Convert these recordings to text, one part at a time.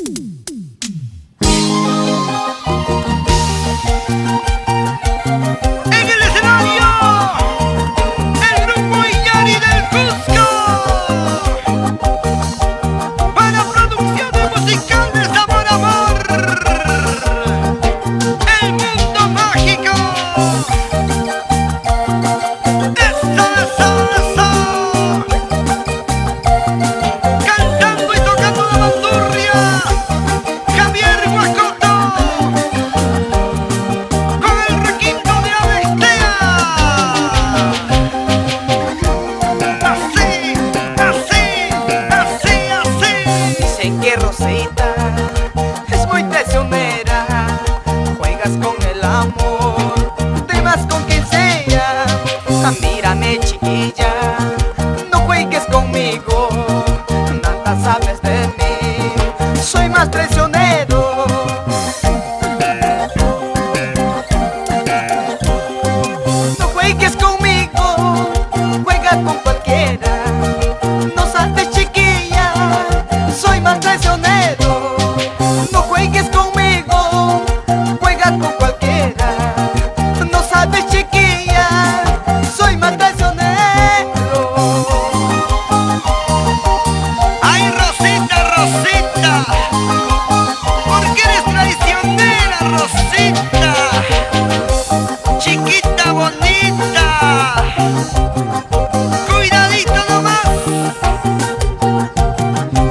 En el escenario, el grupo Iñari del Cusco, para producciones musicales Sabor Amor, el mundo mágico. Eso. Cantando y tocando la bandurria, Javier Guacoto, con el requinto de Avestea. Así. Dicen que Rosita es muy traicionera, juegas con el amor, te vas con quien sea. Mírame chiquilla, no juegues conmigo, nada sabes de mí, soy más traicionero. No juegues conmigo, juega con cualquiera, no sabes chiquilla, soy más traicionero. No juegues conmigo, juega con cualquiera, no sabes chiquilla, soy más traicionero. Ay, Rosita, ¿por qué eres traicionera, Rosita? Chiquita bonita, cuidadito nomás,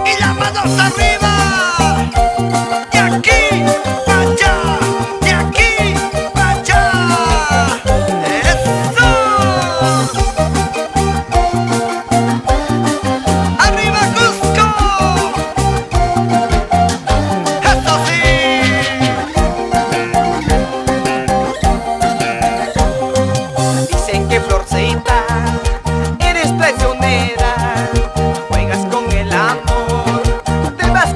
y las manos arriba, de aquí para allá, de aquí para allá. Eso. Arriba Cusco, eso sí. Dicen que Florcita eres traicionera, juegas con el amor, te vas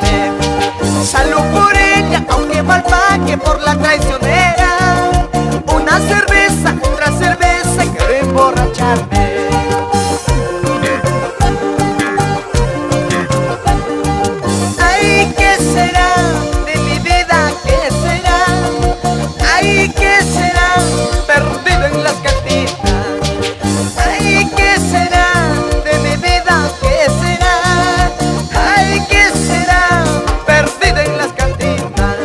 emborracharme. Salud por ella, aunque mal pague por la traicionera. Una cerveza, otra cerveza, quiero emborracharme. Ay, ¿qué será de mi vida? ¿Qué será? Ay, ¿qué será? Perdido en las cantinas. Ay, ¿qué será de mi vida? ¿Qué será? Ay, ¿qué será? Perdido en las cantinas.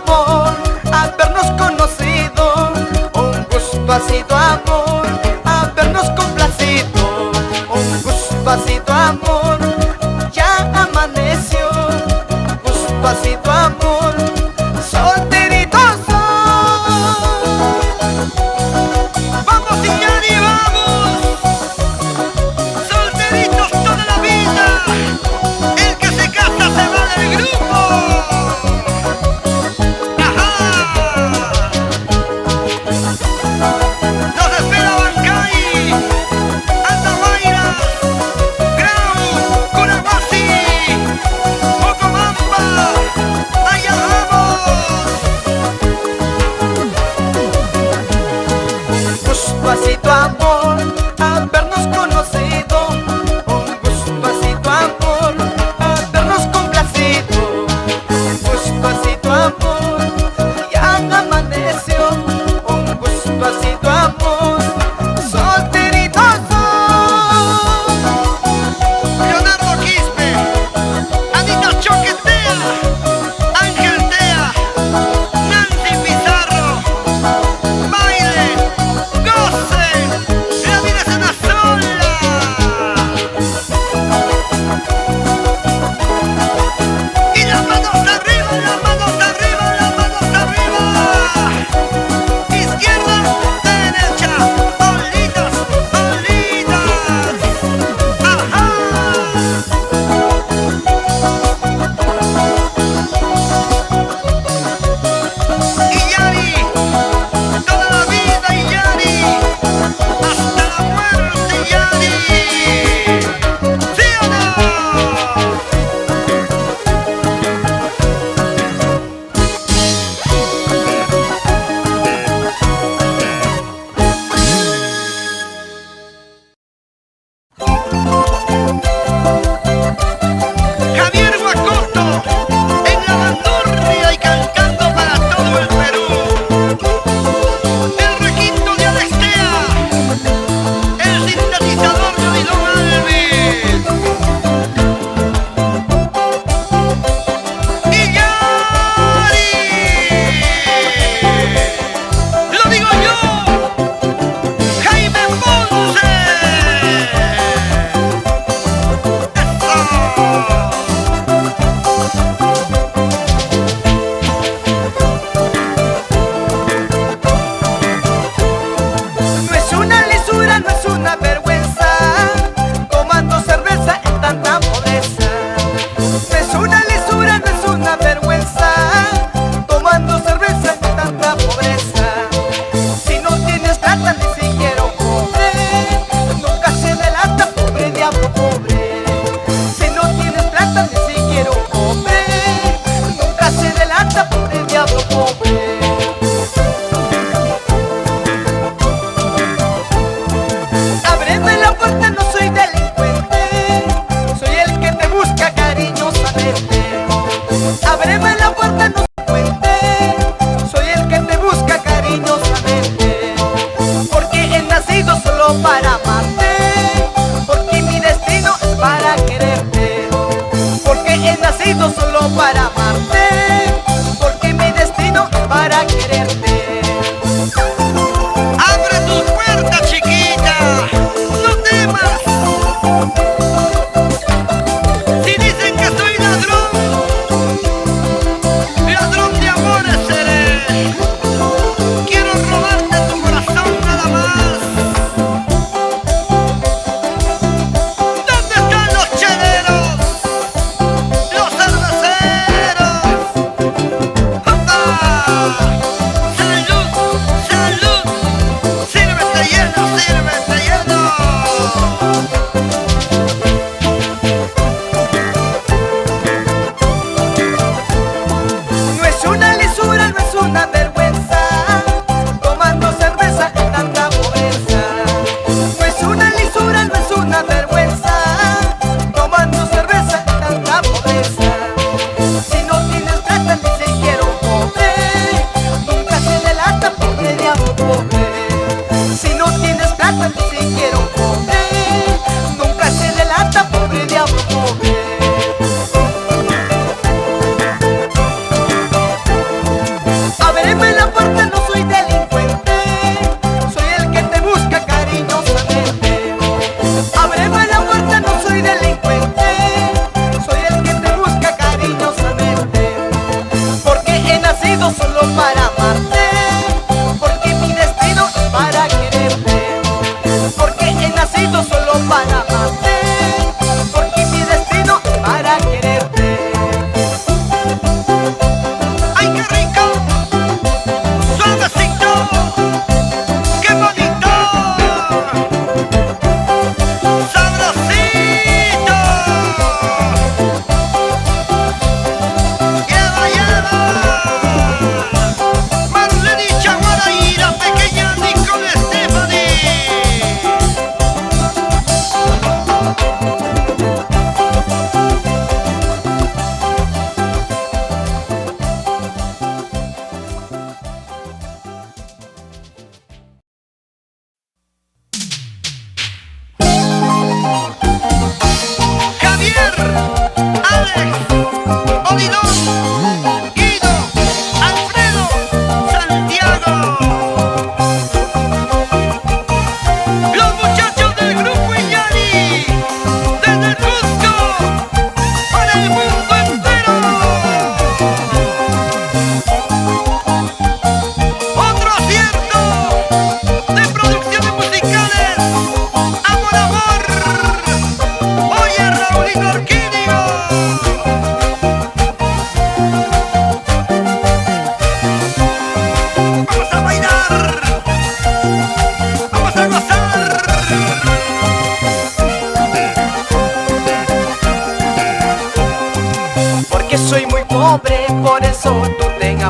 amor habernos conocido. Un gusto ha sido amor habernos complacido. Un gusto ha sido amor, ya amaneció. Un gusto ha sido amor, solteritos son. Vamos, Iñari, vamos. Solteritos toda la vida. El que se casa se va del grupo. Ajá. Nos espera Bancay, Andahuaylas, Grau, Conahuasi, Pocomamba. Allá vamos. Un gusto ha sido amor habernos conocido. Un gusto ha sido amor habernos complacido. Un gusto ha sido amor, ya amaneció. Un gusto ha sido amor, solteritos son. Leonardo Quispe, Anita Choquetea, Ángel Tea, Nancy Pizarro, baile, gocen, la vida es una sola. Y las manos arriba, las manos arriba, las manos arriba. Izquierda, derecha, olitas, olitas. Ajá. Iñari, toda la vida Iñari, hasta la muerte Iñari. ¿Sí o no? Javier Guacosto, en la bandurria y cantando para todo el Perú. El requinto de Alextea, el sintetizador de Odilon Alvis. ¡Iñari! ¡Lo digo yo! ¡Jaime Ponce! No es una lisura, no es una vergüenza, tomando cerveza en tanta pobreza. No es una lisura, no es una vergüenza, tomando cerveza en tanta pobreza. Si no tienes plata ni siquiera un pobre, nunca se delata, pobre diablo pobre. Si no tienes plata ni siquiera un pobre, nunca se delata, pobre diablo pobre. Ábreme la puerta, no soy delincuente, soy el que te busca cariñosamente. Ábreme la puerta, no soy delincuente, soy el que te busca cariñosamente. Porque he nacido solo para amarte, porque mi destino es para quererte. Porque he nacido solo para amarte, porque mi destino es para quererte. ¡Abre tus puertas, chiquita! ¡No temas! Si dicen que soy ladrón, ladrón de amores seré. Quiero robarte tu corazón nada más. ¿Dónde están los cheleros? Los cerveceros. ¡Papá! ¡Salud! ¡Salud! ¡Sírvete lleno! ¡Sírvete lleno! No es una lisura, no es una vergüenza, tomando cerveza en tanta pobreza. No es una lisura, no es una vergüenza, tomando cerveza en tanta pobreza. Si no tienes plata ni siquiera un pobre,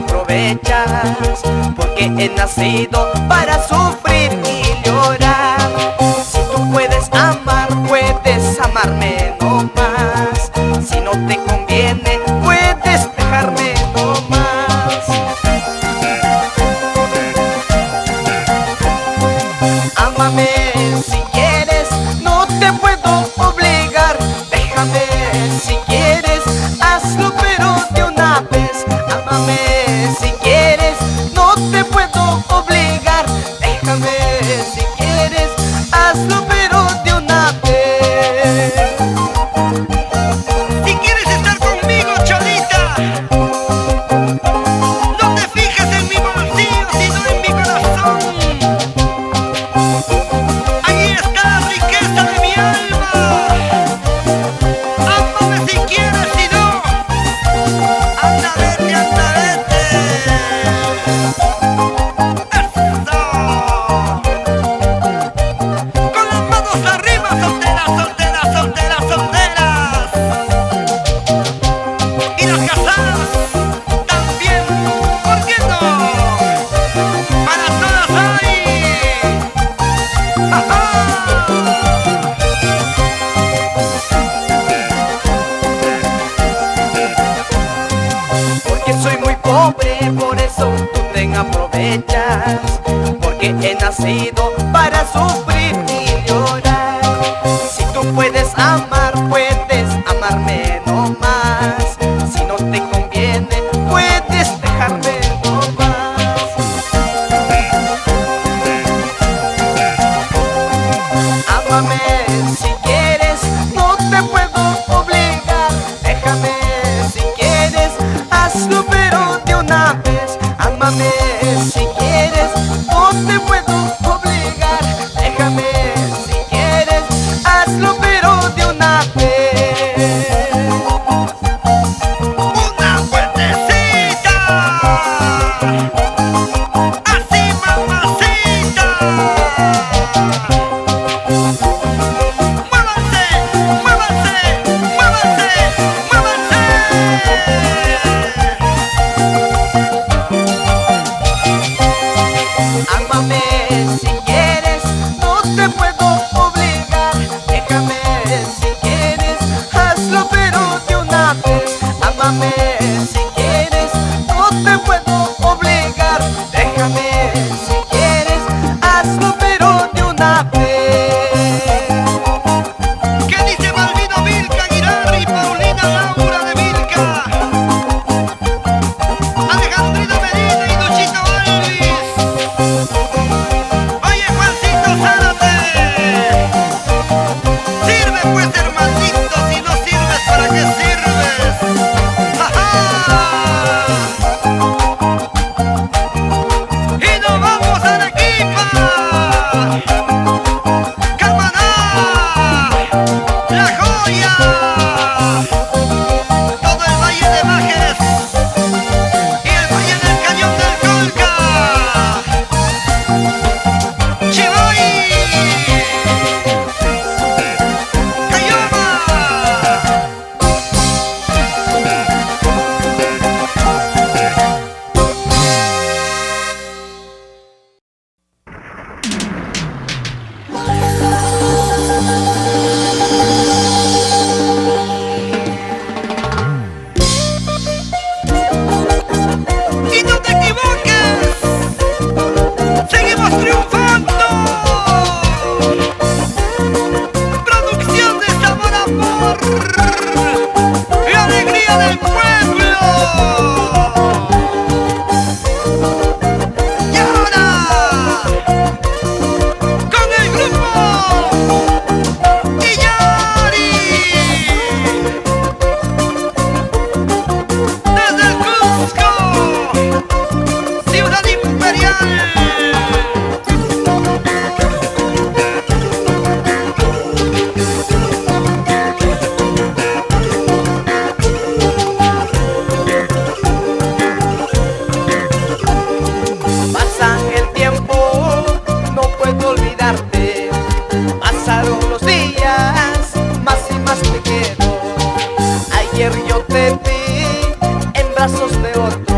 aprovechas, porque he nacido para sufrir y llorar. Si tú puedes amar, puedes amarme no más. Si no te conviene, puedes dejarme no más. Ámame si quieres, no te puedo obligar. Déjame si quieres, hazlo pero de una vez. Ámame si quieres, no te puedo obligar. Déjame si quieres, hazlo pero de una vez. Si quieres estar conmigo, Cholita, no te fijes en mi bolsillo, sino en mi corazón. Ahí está la riqueza de mi alma. Ámame si quieres, si no, anda, vete, anda, vete. Eso. Con las manos arriba, solteras, solteras, solteras, solteras. Y las casadas también, ¿por qué no? Para todas hay. ¡Ajá! Porque soy muy pobre, por eso tú te aprovechas. Porque he nacido para sufrir y llorar. Si tú puedes amar, puedes amarme no más. Si no te conviene, puedes dejarme no más. Ámame si quieres, no te puedo obligar. Déjame si quieres, hazlo pero de una vez. Ámame si quieres, no te puedo obligar. Déjame si quieres, hazlo pero de una vez. Una vueltecita, así mamacita. Muévanse, muévanse, muévanse, muévanse. Ámame si quieres, no te puedo obligar. Déjame si quieres, hazlo pero de una vez. Ámame si quieres, no te puedo obligar. Déjame si quieres, hazlo pero de una vez. ¿Qué dice Malvino Milka, Aguilar y Paulina Laura de Milka? Alejandrino Medina y Luchito Alvis. Oye, Juancito Zárate, sirve pues, hermanito, si no sirves, ¿para qué sirves? ¡Ja, ja! Y nos vamos a Arequipa. Camaná, La Joya, todo el Valle de Bajes y el Valle del Cañón del Colca. Chivoy, Cayoma. Y no te equivoques, seguimos triunfando. Producción de Sabor Amor y alegría del pueblo. Y ahora, con el grupo Illari, desde el Cusco, Ciudad Imperial. Pasa el tiempo, no puedo olvidarte. Pasaron los días, más y más te quiero. Ayer yo te vi en brazos de otro.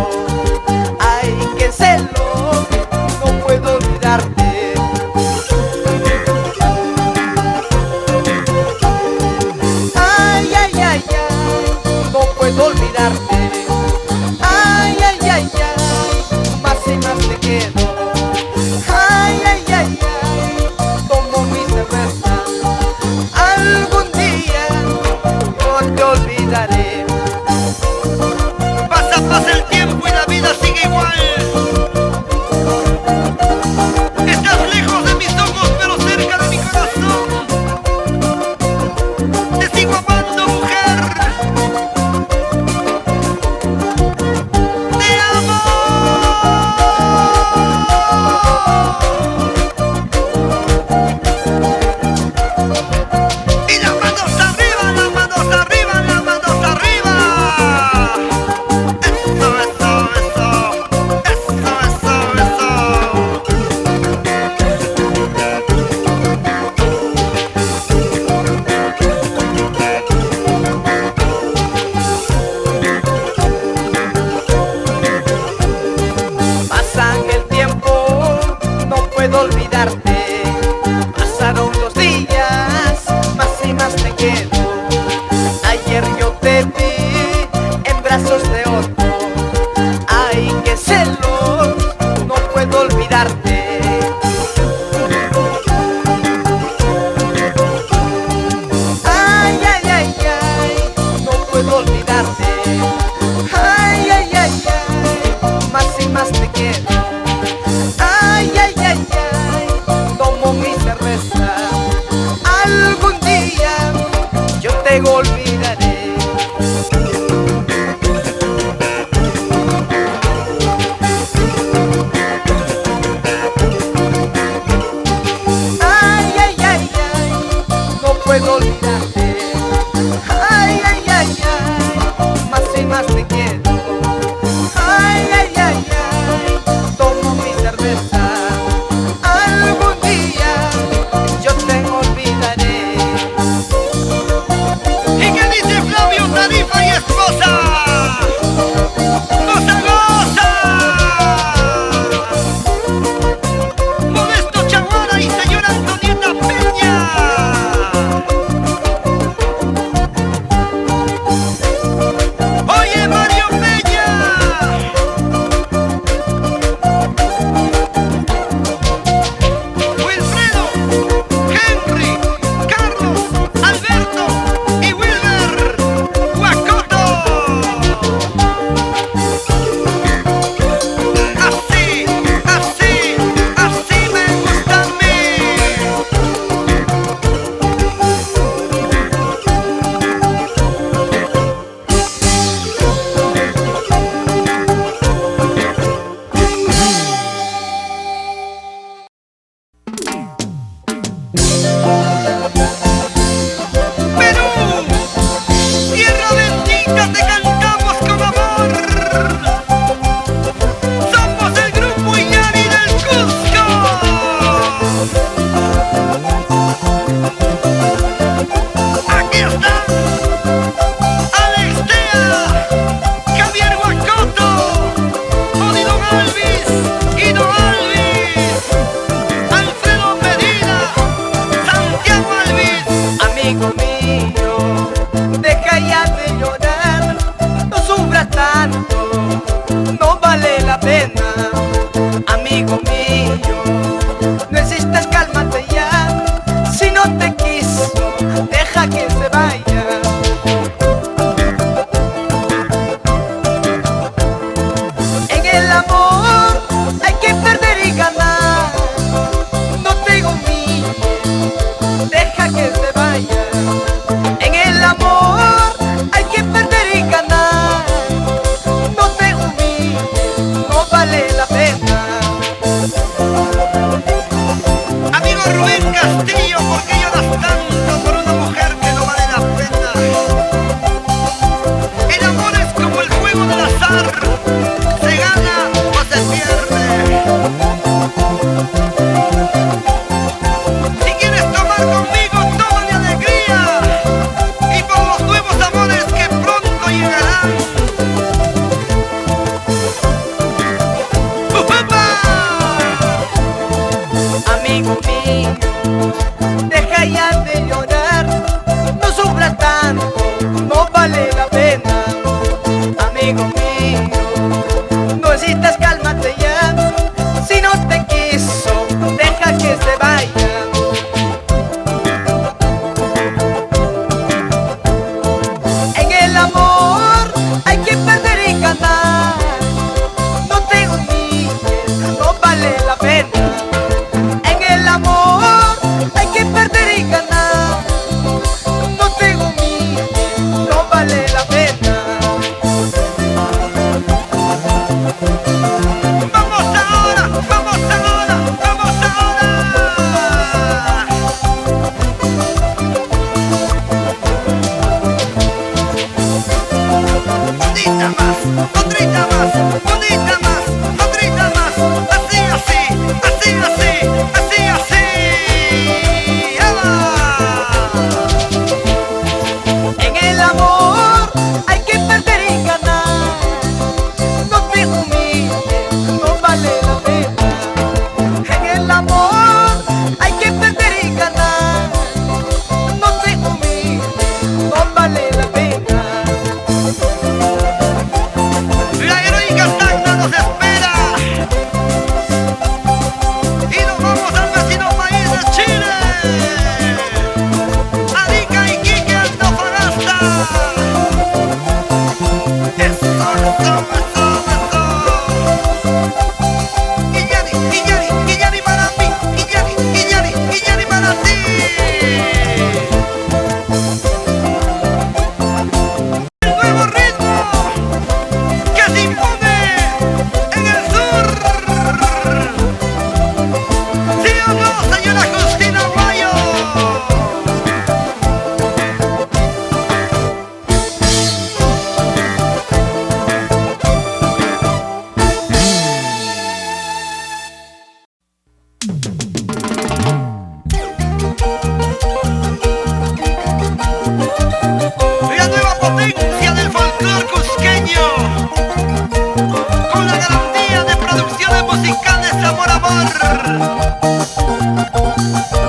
volcanes, amor, amor.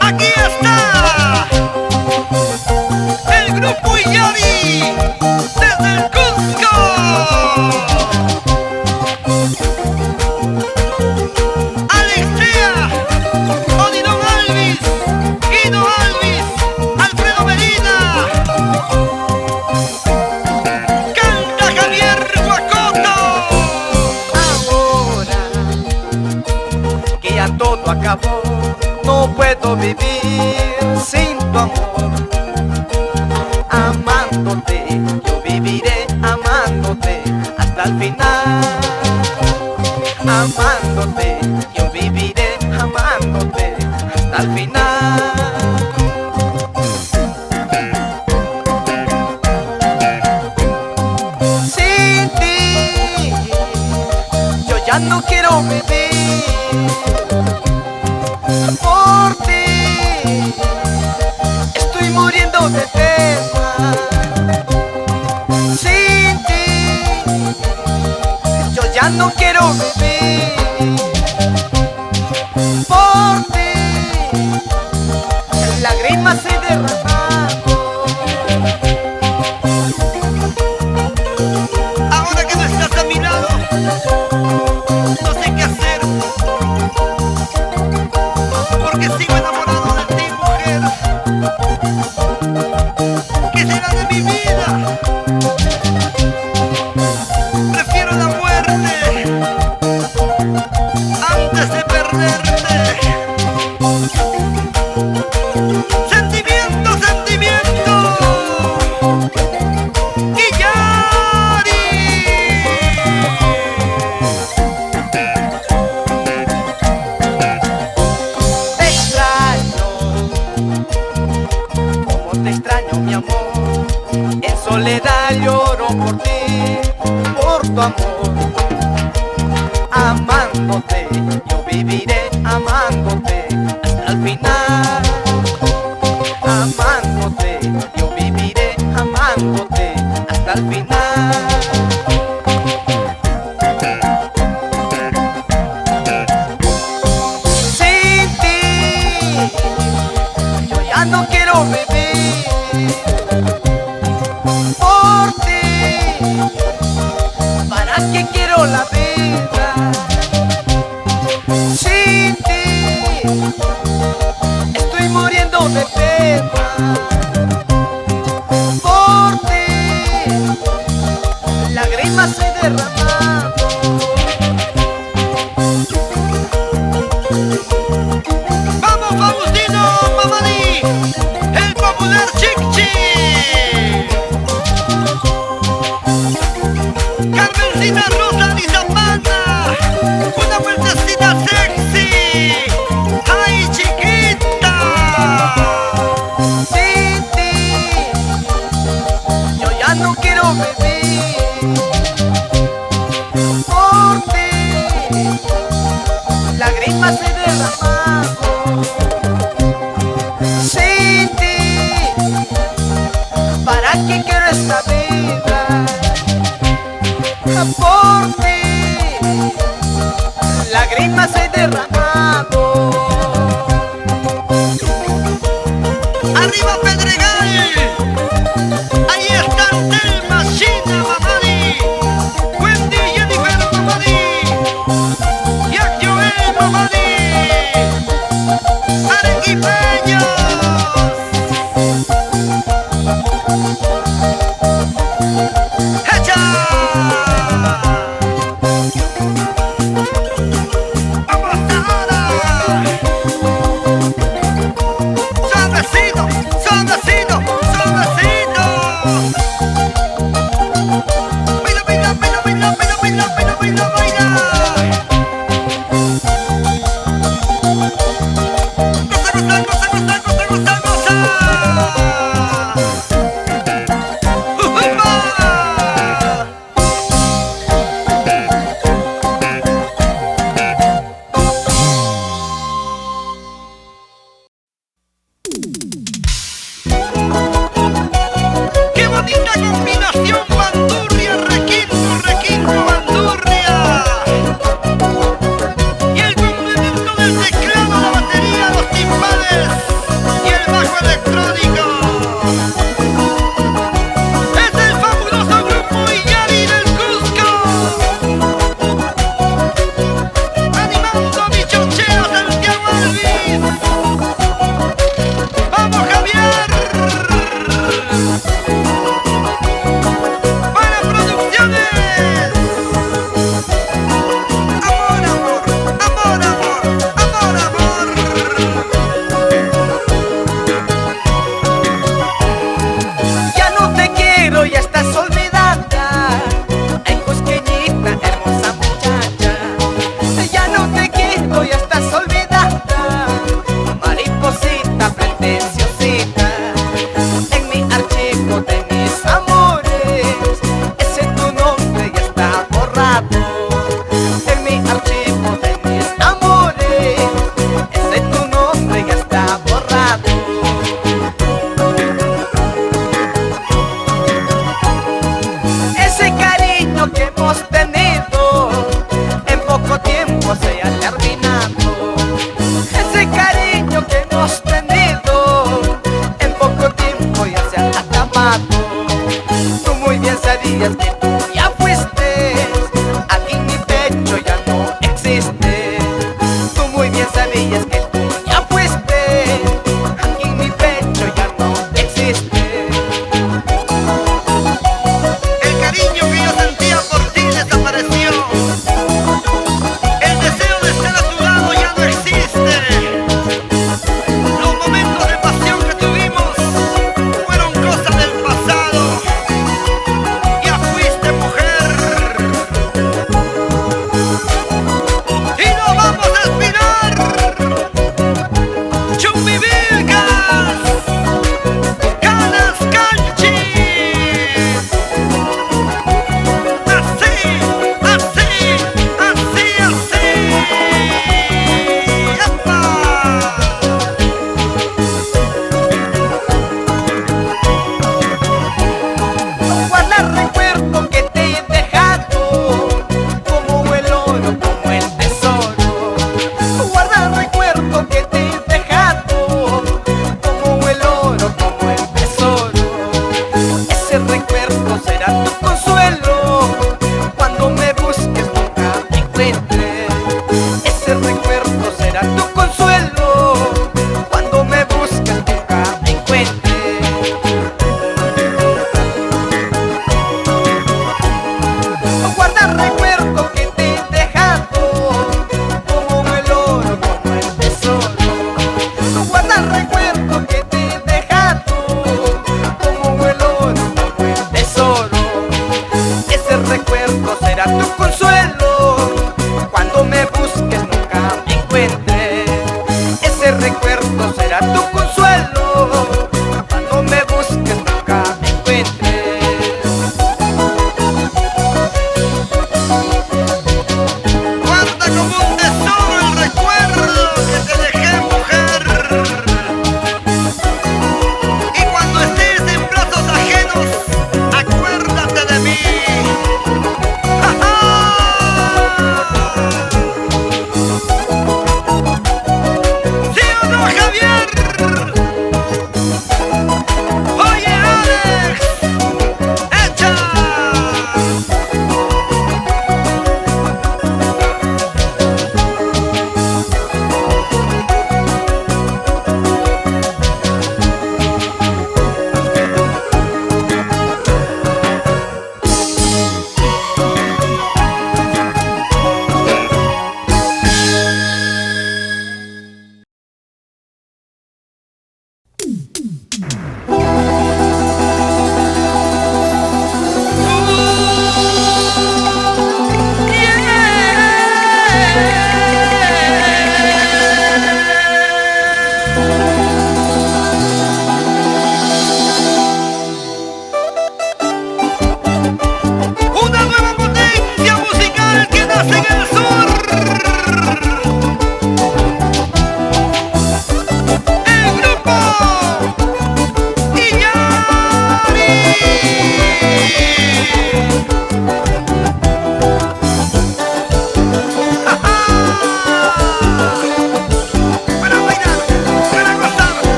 Aquí está el grupo Iyari desde el Cusco. Alex Trea, Odilon Alvis, Guido Alvis, Alfredo Medina. Canta Javier Guacoto. Ahora que ya todo acabó, no puedo vivir sin tu amor. Amándote, yo viviré amándote hasta el final. Amándote, yo viviré amándote hasta el final. Sin ti, yo ya no quiero vivir. Por ti, estoy muriendo de pena. Sin ti, yo ya no quiero vivir. Por ti, lágrimas he derramado. Ahora que no estás a mi lado, no sé qué hacer, porque sigo enamorado de ti, mujer. ¿Qué será de mi vida? Prefiero la muerte antes de perderte. Sentimiento, sentimiento. Iyari. Te extraño, como te extraño, mi amor. En soledad lloro por ti, por tu amor. Amándote, yo viviré amándote hasta el final. Amándote, yo viviré amándote hasta el final. Sin ti, yo ya no quiero vivir. Por ti, ¿para qué quiero la vida? Sin ti, estoy muriendo de pena. Por ti, lágrimas he derramado. Vamos, Faustino Mamani, el popular Chic-Chic. Carmencita Rosa y Zapata, una vueltecita sexy. ¡Ay, chiquita! Sin ti, yo ya no quiero vivir. Por ti, lágrimas he derramado. Sin ti, ¿para qué quiero esta vida? Por ti, lágrimas he derramado. ¡Arriba Pedregal! Ahí están Telma, China, Mamani, Wendy, Jennifer, Mamani, Jack Joel, Mamani, arequipeños. ¡Hecha! ¡Vamos a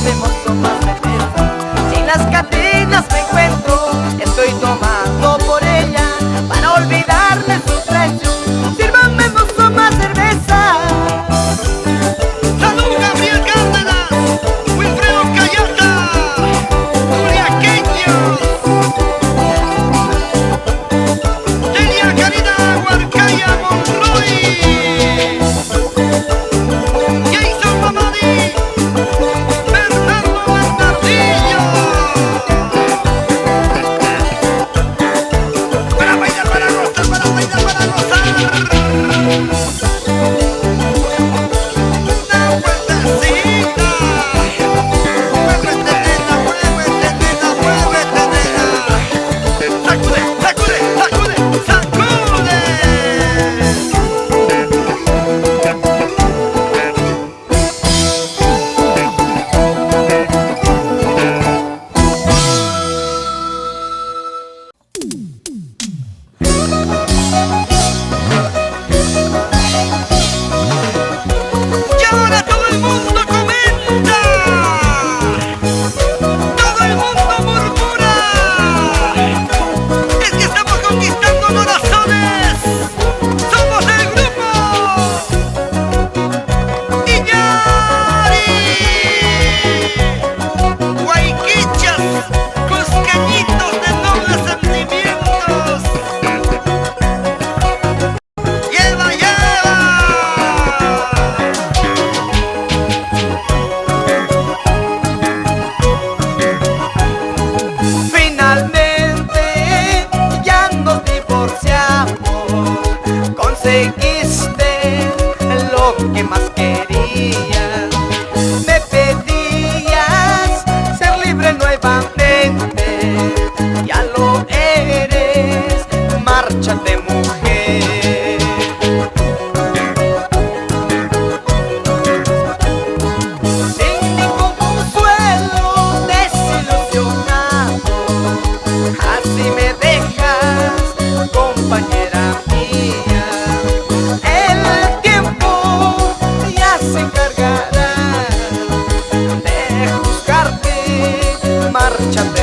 sírvame mozo más cerveza. Si en las cantinas me encuentro, estoy tomando por ella para olvidarme su traición. Sírvame mozo más cerveza. ¡Salud, Gabriel Cárdenas! ¡Wilfredo Cayata! ¡Juliaqueños! ¡Delia Karina Huarcaya Monroy! ¡Jason Mamadi! ¡Fernando Bernardillo! ¡Para bailar, para gozar, para bailar, para gozar! ¡Una vueltecita! ¡Muévete, nena, muévete, nena, muévete, nena! ¡Sacude, sacude, sacude, sacude! Y ahora todo el mundo comenta, todo el mundo murmura, es que estamos conquistando corazones, somos el grupo Iñari, guayquichas, cusqueñitos de nobles sentimientos. ¡Lleva, lleva! Finalmente ya nos divorciamos. Conseguiste lo que más querías. Me pedías ser libre nuevamente. Ya lo eres, márchate mujer. Sin ningún consuelo, desilusionado, así me dejas, compañera mía. El tiempo ya se encargará de juzgarte, márchate